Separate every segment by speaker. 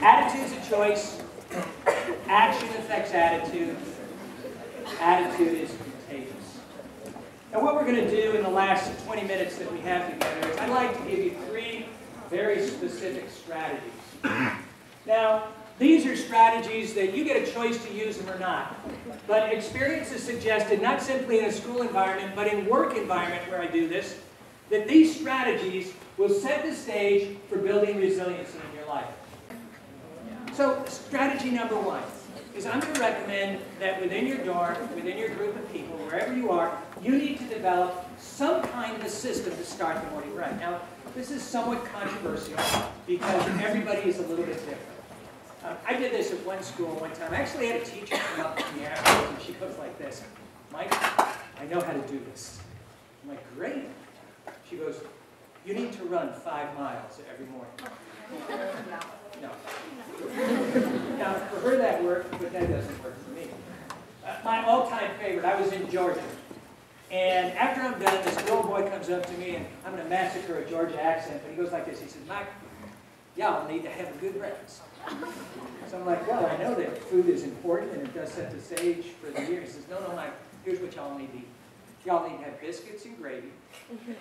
Speaker 1: Attitude's a choice. Action affects attitude. Attitude is contagious. Now what we're going to do in the last 20 minutes that we have together is I'd like to give you 3 very specific strategies. Now, these are strategies that you get a choice to use them or not. But experience has suggested, not simply in a school environment, but in work environment where I do this, that these strategies will set the stage for building resiliency in your life. So, strategy number 1 is I'm going to recommend that within your dorm, within your group of people, wherever you are, you need to develop some kind of a system to start the morning right. Now, this is somewhat controversial because everybody is a little bit different. I did this at one school one time. I actually had a teacher come up to me afterwards, and she goes like this, "Mike, I know how to do this." I'm like, "Great." She goes, "You need to run 5 miles every morning." No. Now, for her that worked, but that doesn't work for me. My all-time favorite, I was in Georgia. And after I'm done, this little boy comes up to me, and I'm going to massacre a Georgia accent, but he goes like this. He says, "Mike, y'all need to have a good breakfast." So I'm like, "Well, I know that food is important and it does set the stage for the year." He says, "No, Mike, here's what y'all need to eat. Y'all need to have biscuits and gravy,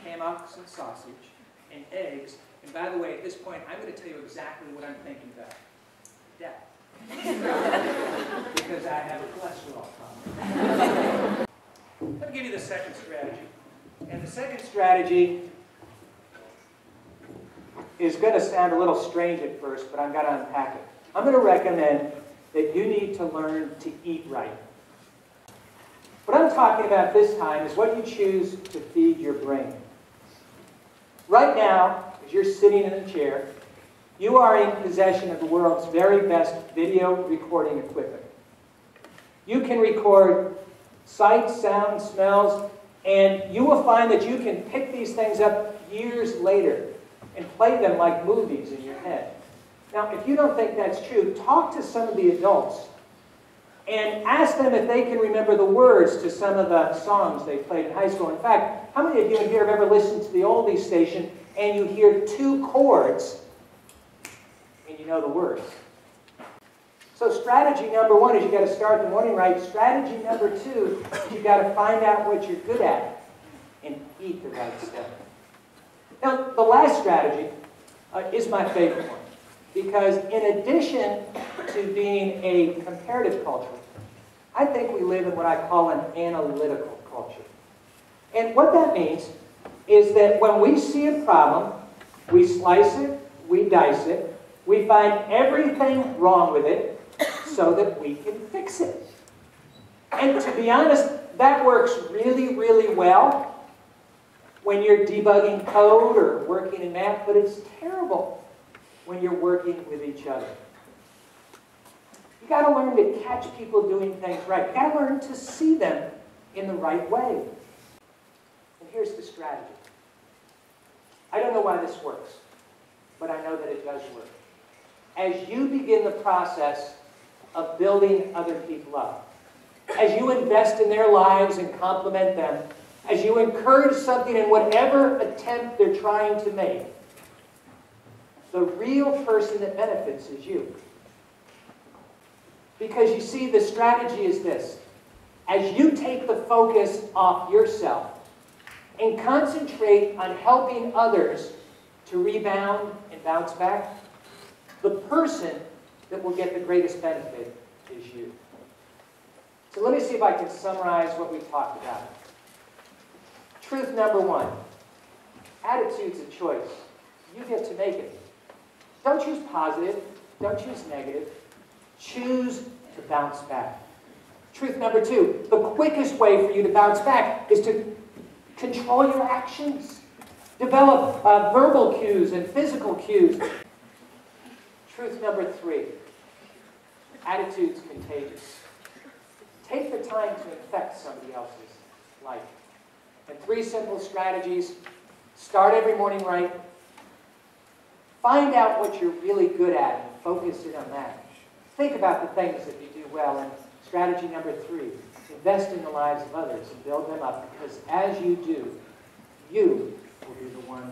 Speaker 1: hammocks and sausage, and eggs. And by the way, at this point, I'm going to tell you exactly what I'm thinking about. Death." Because I have a cholesterol problem. Let me give you the second strategy. And the second strategy is going to sound a little strange at first, but I've got to unpack it. I'm going to recommend that you need to learn to eat right. What I'm talking about this time is what you choose to feed your brain. Right now, as you're sitting in a chair, you are in possession of the world's very best video recording equipment. You can record sights, sounds, smells, and you will find that you can pick these things up years later and play them like movies in your head. Now, if you don't think that's true, talk to some of the adults and ask them if they can remember the words to some of the songs they played in high school. In fact, how many of you in here have ever listened to the oldies station and you hear 2 chords and you know the words? So strategy number 1 is you've got to start the morning right. Strategy number 2 is you've got to find out what you're good at and eat the right stuff. Now, the last strategy is my favorite one, because in addition to being a comparative culture, I think we live in what I call an analytical culture. And what that means is that when we see a problem, we slice it, we dice it, we find everything wrong with it so that we can fix it. And to be honest, that works really, really well when you're debugging code or working in math, but it's terrible when you're working with each other. You've got to learn to catch people doing things right. You've got to learn to see them in the right way. And here's the strategy. I don't know why this works, but I know that it does work. As you begin the process of building other people up, as you invest in their lives and compliment them, as you encourage something in whatever attempt they're trying to make, the real person that benefits is you. Because you see, the strategy is this. As you take the focus off yourself and concentrate on helping others to rebound and bounce back, the person that will get the greatest benefit is you. So let me see if I can summarize what we've talked about. Truth number 1, attitude's a choice. You get to make it. Don't choose positive, don't choose negative. Choose to bounce back. Truth number 2, the quickest way for you to bounce back is to control your actions. Develop verbal cues and physical cues. Truth number 3, attitude's contagious. Take the time to affect somebody else's life. And 3 simple strategies. Start every morning right. Find out what you're really good at and focus in on that. Think about the things that you do well. And strategy number 3, invest in the lives of others and build them up, because as you do, you will be the one